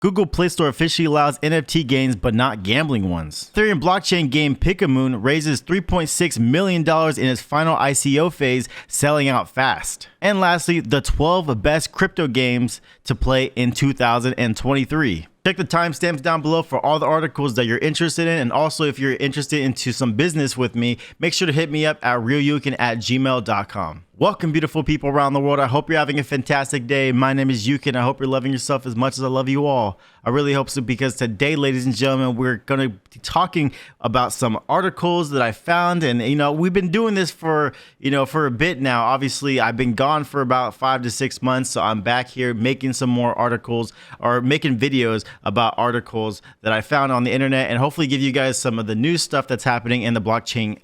Google Play Store officially allows NFT games but not gambling ones. Ethereum blockchain game PIKAMOON raises $3.6 million in its final ICO phase, selling out fast. And lastly, the 12 best crypto games to play in 2023. Check the timestamps down below for all the articles that you're interested in, and also if you're interested into some business with me, make sure to hit me up at realyukin@gmail.com. Welcome, beautiful people around the world. I hope you're having a fantastic day. My name is Yukin. I hope you're loving yourself as much as I love you all. I really hope so, because today, ladies and gentlemen, we're going to be talking about some articles that I found. And, we've been doing this for a bit now. Obviously, I've been gone for about 5 to 6 months. So I'm back here making some more articles, or making videos about articles that I found on the internet, and hopefully give you guys some of the new stuff that's happening in the blockchain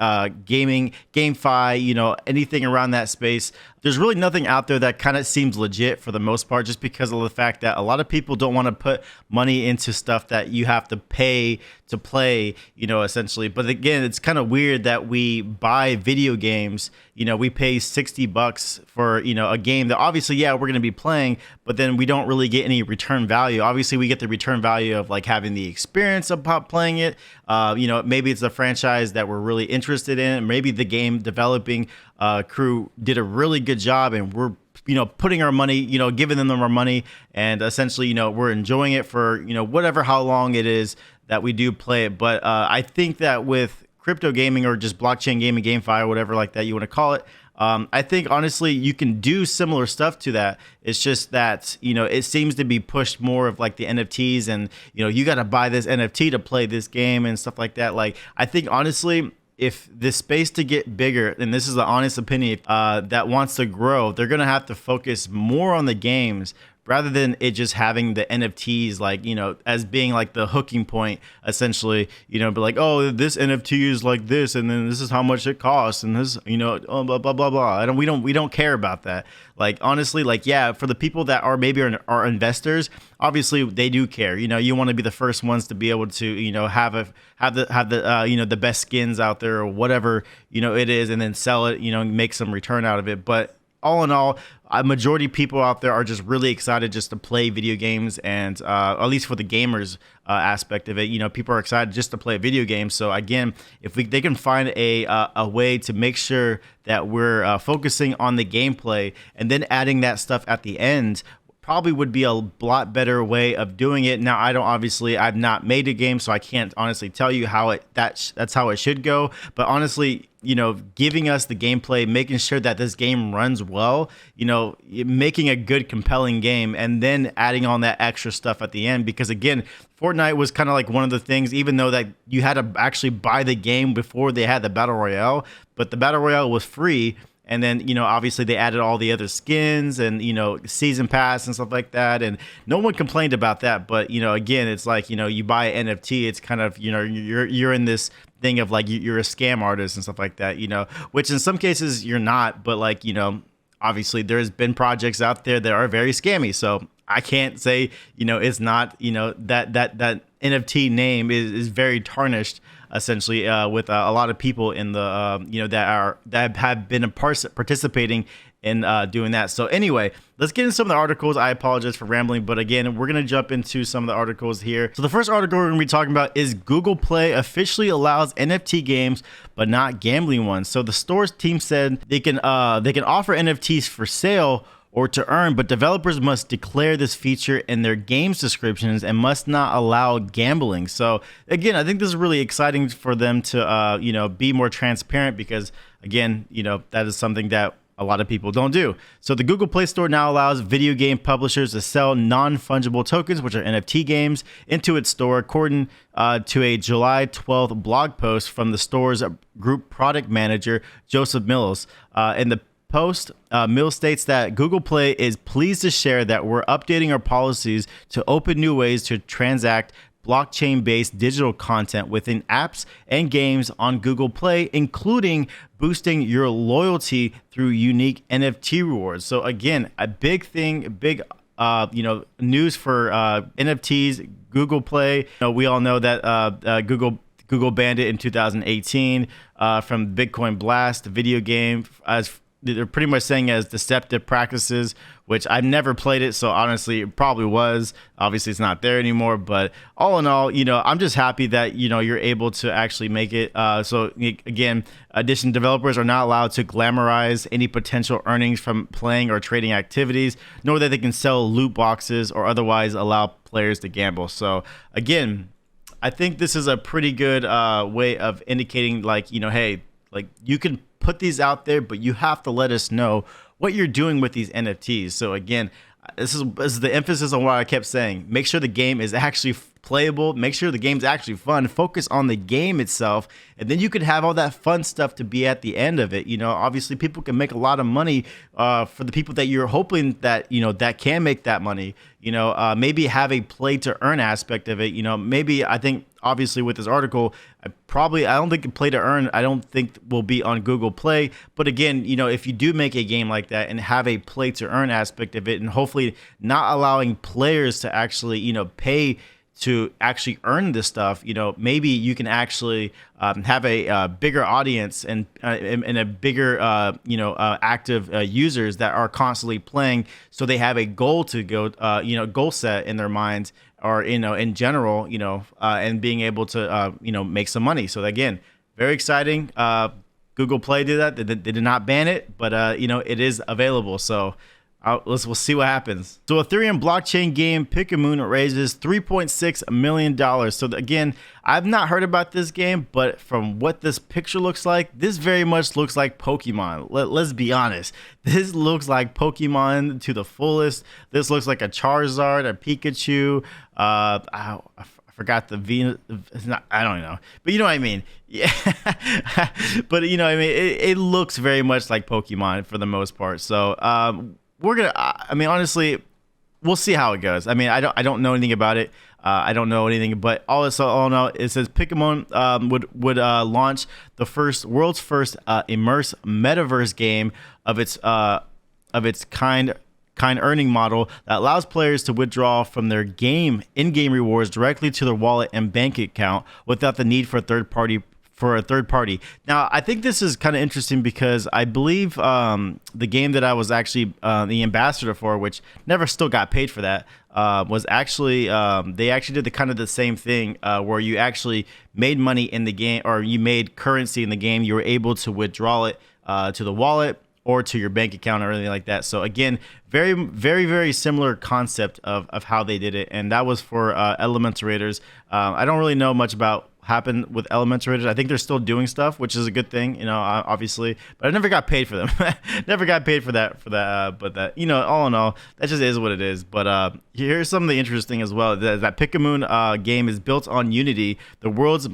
gaming, GameFi, anything around that space. There's really nothing out there that kind of seems legit for the most part, just because of the fact that a lot of people don't want to put money into stuff that you have to pay to play, essentially. But again, it's kind of weird that we buy video games, we pay $60 for, a game that obviously, yeah, we're going to be playing, but then we don't really get any return value. Obviously, we get the return value of like having the experience of playing it. Maybe it's a franchise that we're really interested in. Maybe the game developing crew did a really good job, and we're putting our money, giving them our money, and essentially, we're enjoying it for, how long it is that we do play it. But I think that with crypto gaming, or just blockchain gaming, GameFi, or whatever like that you want to call it, I think honestly you can do similar stuff to that. It's just that, it seems to be pushed more of like the NFTs, and, you got to buy this NFT to play this game and stuff like that. Like, I think honestly, if the space to get bigger, and this is the honest opinion, that wants to grow, they're going to have to focus more on the games rather than it just having the NFTs, like, as being like the hooking point, essentially, but like, oh, this NFT is like this, and then this is how much it costs, and this, blah, blah, blah, blah. We don't care about that. Like, honestly, like, yeah, for the people that are maybe are investors, obviously they do care. You want to be the first ones to be able to, have the best skins out there, or whatever, it is, and then sell it, make some return out of it. But all in all, a majority of people out there are just really excited just to play video games, and at least for the gamers aspect of it, people are excited just to play video games. So again, if they can find a way to make sure that we're focusing on the gameplay and then adding that stuff at the end, probably would be a lot better way of doing it. Now, I've not made a game, so I can't honestly tell you how that's how it should go. But honestly, giving us the gameplay, making sure that this game runs well, making a good, compelling game, and then adding on that extra stuff at the end. Because again, Fortnite was kind of like one of the things, even though that you had to actually buy the game before they had the Battle Royale, but the Battle Royale was free. And then, obviously they added all the other skins and, season pass and stuff like that. And no one complained about that. But, again, it's like, you buy an NFT, it's kind of, you're in this thing of like, you're a scam artist and stuff like that, which in some cases you're not. But like, obviously there's been projects out there that are very scammy. So I can't say, it's not, that NFT name is very tarnished, essentially, with a lot of people in the that have been participating in doing that. So anyway, let's get into some of the articles. I apologize for rambling, but again, we're gonna jump into some of the articles here. So the first article we're gonna be talking about is Google Play officially allows NFT games but not gambling ones. So the store's team said they can offer NFTs for sale or to earn, but developers must declare this feature in their games descriptions and must not allow gambling. So again, I think this is really exciting for them to be more transparent, because again, that is something that a lot of people don't do. So the Google Play Store now allows video game publishers to sell non-fungible tokens, which are NFT games, into its store, according to a July 12th blog post from the store's group product manager, Joseph Mills. In the post, Mills states that Google Play is pleased to share that we're updating our policies to open new ways to transact blockchain-based digital content within apps and games on Google Play, including boosting your loyalty through unique NFT rewards. So again, a big thing, news for NFTs, Google Play. We all know that Google banned it in 2018 from Bitcoin Blast, the video game, as they're pretty much saying as deceptive practices, which I've never played it, so honestly it probably was. Obviously it's not there anymore, but all in all, I'm just happy that you're able to actually make it. So again, Edition developers are not allowed to glamorize any potential earnings from playing or trading activities, nor that they can sell loot boxes or otherwise allow players to gamble. So again, I think this is a pretty good way of indicating, like, hey, like, you can put these out there, but you have to let us know what you're doing with these NFTs. So again, this is the emphasis on what I kept saying. Make sure the game is actually playable. Make sure the game's actually fun. Focus on the game itself, and then you can have all that fun stuff to be at the end of it. Obviously people can make a lot of money for the people that you're hoping that that can make that money. Maybe have a play to earn aspect of it. Maybe I think obviously with this article, I don't think play to earn, I don't think will be on Google Play. But again, if you do make a game like that and have a play to earn aspect of it, and hopefully not allowing players to actually pay to actually earn this stuff, maybe you can actually have a bigger audience and a bigger active users that are constantly playing, so they have a goal to go goal set in their minds, or in general, and being able to make some money. So again, very exciting. Google Play did that. They did not ban it, but it is available. So we'll see what happens. So Ethereum blockchain game PIKAMOON raises $3.6 million. So again, I've not heard about this game, but from what this picture looks like, this very much looks like Pokemon. Let's be honest. This looks like Pokemon to the fullest. This looks like a Charizard, a Pikachu. I forgot the Venus. I don't know, but you know what I mean. Yeah, but it looks very much like Pokemon for the most part. So honestly, we'll see how it goes. I don't know anything about it. I don't know anything, but all I know, it says PIKAMOON would launch the world's first immersive metaverse game of its kind earning model that allows players to withdraw from their in-game rewards directly to their wallet and bank account without the need for a third party. Now, I think this is kind of interesting because I believe the game that I was actually the ambassador for, which never still got paid for that, was actually they actually did the same thing where you actually made money in the game, or you made currency in the game. You were able to withdraw it to the wallet or to your bank account or anything like that. So again, very, very, very similar concept of how they did it, and that was for Elementorators. I don't really know much about happened with Elementorators. I think they're still doing stuff, which is a good thing, obviously, but I never got paid for them. Never got paid for that, but that, all in all, that just is what it is. But here's something interesting as well, that PIKAMOON game is built on Unity, the world's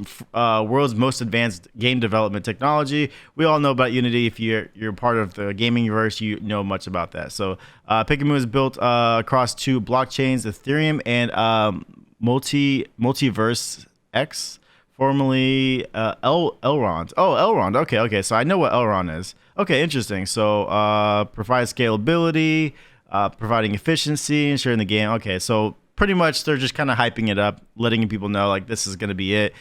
most advanced game development technology. We all know about Unity. If you're part of the gaming universe, you know much about that. So PIKAMOON is built across two blockchains, Ethereum and Multiverse X, formerly Elrond. Oh, Elrond. Okay. So I know what Elrond is. Okay, interesting. So provide scalability, providing efficiency, ensuring the game. Okay, so pretty much they're just kind of hyping it up, letting people know like this is going to be it.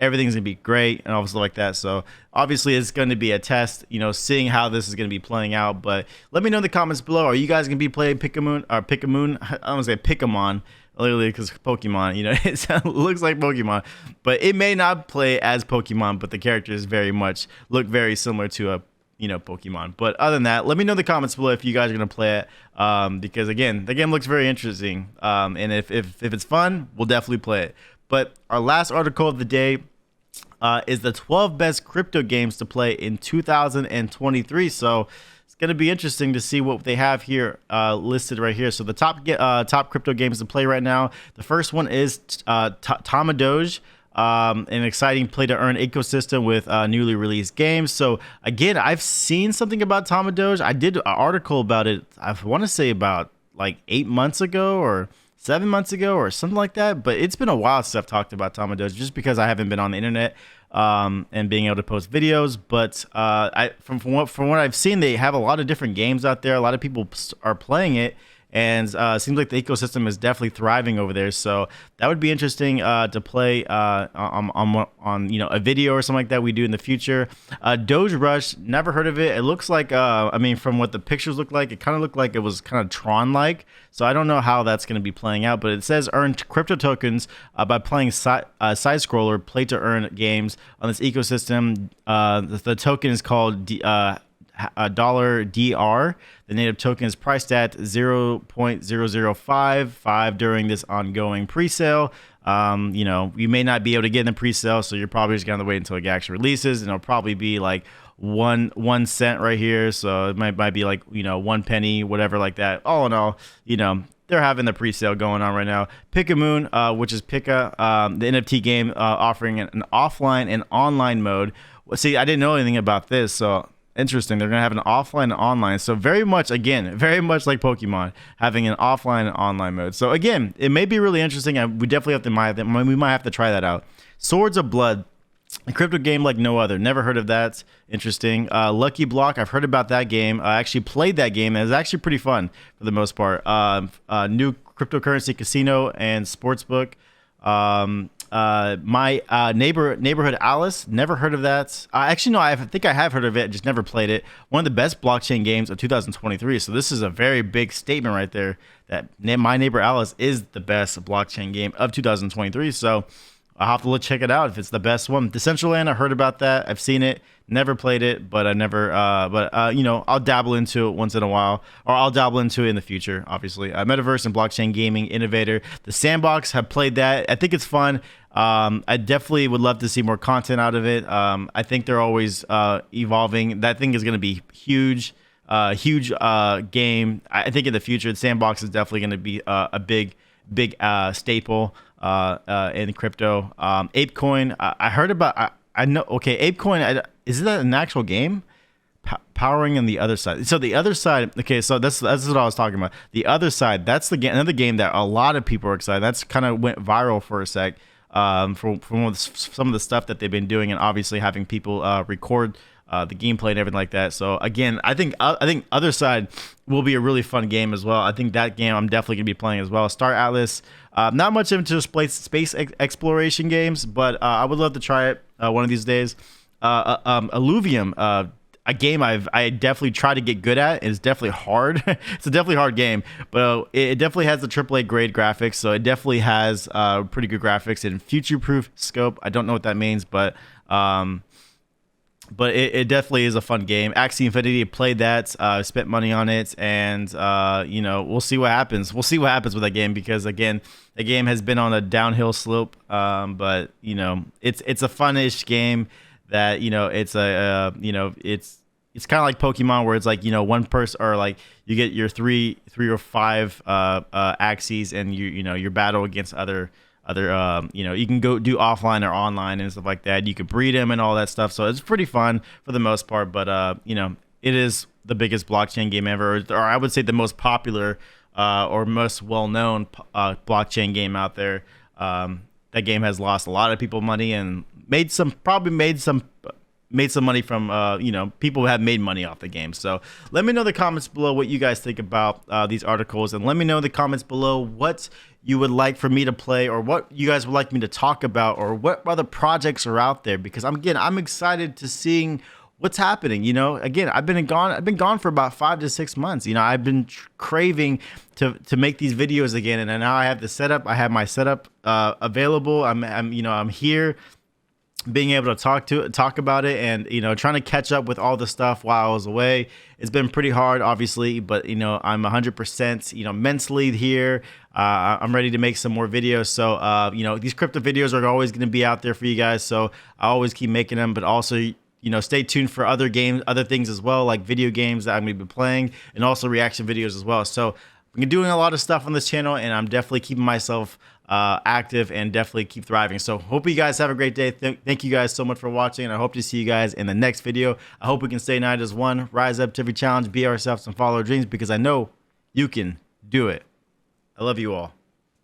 Everything's going to be great and all stuff like that. So obviously it's going to be a test, seeing how this is going to be playing out. But let me know in the comments below. Are you guys going to be playing PIKAMOON? I don't say Pikamon. Literally, because Pokemon, it looks like Pokemon, but it may not play as Pokemon, but the characters very much look very similar to a Pokemon. But other than that, let me know in the comments below if you guys are gonna play it, because again, the game looks very interesting, and if it's fun, we'll definitely play it. But our last article of the day is the 12 best crypto games to play in 2023. So it's going to be interesting to see what they have here listed right here. So the top crypto games to play right now. The first one is Tamadoge, an exciting play to earn ecosystem with newly released games. So again, I've seen something about Tamadoge. I did an article about it, I want to say about like 8 months ago or 7 months ago or something like that. But it's been a while since I've talked about Tamadoge, just because I haven't been on the internet and being able to post videos. But from what I've seen, they have a lot of different games out there. A lot of people are playing it, and seems like the ecosystem is definitely thriving over there. So that would be interesting to play on a video or something like that we do in the future. Doge Rush, never heard of it. It looks like I mean, from what the pictures look like, it kind of looked like it was kind of Tron-like. So I don't know how that's going to be playing out, but it says earn crypto tokens by playing side-scroller play-to-earn games on this ecosystem. The token is called $DR. The native token is priced at 0.0055 during this ongoing pre-sale. You may not be able to get in the pre-sale, so you're probably just going to wait until it actually releases, and it'll probably be like one cent right here, so it might be like 1 penny, whatever, like that. All in all, they're having the pre-sale going on right now. PIKAMOON, which is Pika, the NFT game, offering an offline and online mode. Well, see, I didn't know anything about this, so interesting. They're gonna have an offline and online, so very much like Pokemon, having an offline and online mode. So again, it may be really interesting. We definitely have to we might have to try that out. Swords of Blood, a crypto game like no other. Never heard of that. Interesting. Lucky Block, I've heard about that game. I actually played that game, and it's actually pretty fun for the most part. New cryptocurrency casino and sportsbook. My neighborhood Alice, never heard of that. Actually, no, I think I have heard of it, just never played it. One of the best blockchain games of 2023. So this is a very big statement right there that My Neighbor Alice is the best blockchain game of 2023. So I'll have to check it out if it's the best one. Decentraland, I heard about that. I've seen it, never played it, but I never. I'll dabble into it once in a while, or I'll dabble into it in the future. Obviously, Metaverse and Blockchain Gaming Innovator, The Sandbox, have played that. I think it's fun. I definitely would love to see more content out of it. I think they're always evolving. That thing is going to be huge. Huge game. I think in the future, the Sandbox is definitely going to be a big staple in crypto. ApeCoin, I heard about. I know. Okay, ApeCoin, is that an actual game? Powering on the other side. So the other side. Okay, so that's what I was talking about. The other side. That's the game. Another game that a lot of people are excited. That's kind of went viral for a sec. From some of the stuff that they've been doing, and obviously having people record the gameplay and everything like that. So again, I think Other Side will be a really fun game as well. I think that game I'm definitely gonna be playing as well. Star Atlas, not much into space exploration games, but I would love to try it one of these days. Illuvium, a game I definitely try to get good at. It's definitely hard. It's a definitely hard game, but it definitely has the AAA grade graphics. So it definitely has pretty good graphics and future-proof scope. I don't know what that means, but it definitely is a fun game. Axie Infinity, played that, spent money on it, and we'll see what happens. We'll see what happens with that game, because again, the game has been on a downhill slope. But it's a fun-ish game that it's kind of like Pokemon, where it's like one person, or like you get your three or five axes, and you battle against other you can go do offline or online and stuff like that. You could breed them and all that stuff, so it's pretty fun for the most part. But it is the biggest blockchain game ever, or I would say the most popular or most well-known blockchain game out there. That game has lost a lot of people money, and made some money from people who have made money off the game. So let me know in the comments below what you guys think about these articles, and let me know in the comments below what you would like for me to play, or what you guys would like me to talk about, or what other projects are out there, because I'm excited to seeing what's happening. Again, I've been gone for about 5 to 6 months. I've been craving to make these videos again, and now I have the setup. I have my setup available. I'm here, being able to talk about it, and trying to catch up with all the stuff while I was away. It's been pretty hard, obviously, but I'm 100% mentally here. I'm ready to make some more videos. So these crypto videos are always going to be out there for you guys, so I always keep making them. But also stay tuned for other things as well, like video games that I'm going to be playing, and also reaction videos as well. So I'm doing a lot of stuff on this channel, and I'm definitely keeping myself active and definitely keep thriving. So hope you guys have a great day. Thank you guys so much for watching, and I hope to see you guys in the next video. I hope we can stay united as one, rise up to every challenge, be ourselves, and follow our dreams, because I know you can do it. I love you all.